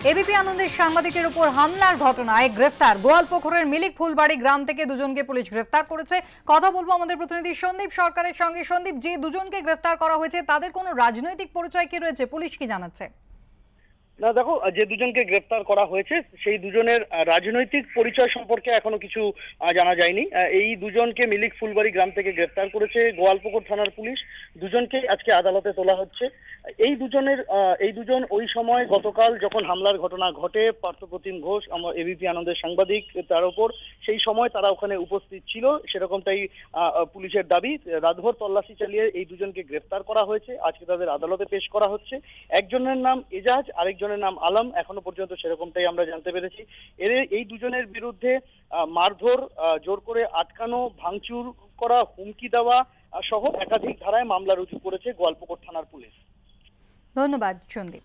ABP আনন্দের সাংবাদিকের উপর হামলার ঘটনায় গ্রেফতার গোয়ালপুকুরের মিলিক ফুলবাড়ি গ্রাম থেকে দুজনকে পুলিশ গ্রেফতার করেছে। কথা বলবো আমাদের প্রতিনিধি সন্দীপ সরকারের সঙ্গে। সন্দীপ, যে দুজনকে গ্রেফতার করা হয়েছে তাদের কোনো রাজনৈতিক পরিচয় কি রয়েছে, পুলিশ কি জানাচ্ছে? না দেখো, যে দুজনকে গ্রেফতার করা হয়েছে সেই দুজনের রাজনৈতিক পরিচয় সম্পর্কে এখনো কিছু জানা যায়নি। এই দুজনকে মিলিক ফুলবাড়ি গ্রাম থেকে গ্রেফতার করেছে গোয়ালপুকুর থানার পুলিশ। দুজনকে আজকে আদালতে তোলা হচ্ছে। এই দুজন ওই সময় গতকাল যখন হামলার ঘটনা ঘটে পার্থপ্রতিম ঘোষ আমার এবিপি আনন্দের সাংবাদিক তার উপর, সেই সময় তারা ওখানে উপস্থিত ছিল, সেরকমটাই পুলিশের দাবি। রাতভর তল্লাশি চালিয়ে এই দুজনকে গ্রেফতার করা হয়েছে। আজকে তাদের আদালতে পেশ করা হচ্ছে। একজনের নাম এজাজ, আরেকজনের নাম আলম। এখনো পর্যন্ত সেরকমটাই আমরা জানতে পেরেছি। এই দুজনের বিরুদ্ধে মারধর, জোর করে আটকানো, ভাঙচুর করা, হুমকি দেওয়া সহ একাধিক ধারায় মামলা রুজু করেছে গোয়ালপুকুর থানার পুলিশ। ধন্যবাদ সন্দীপ।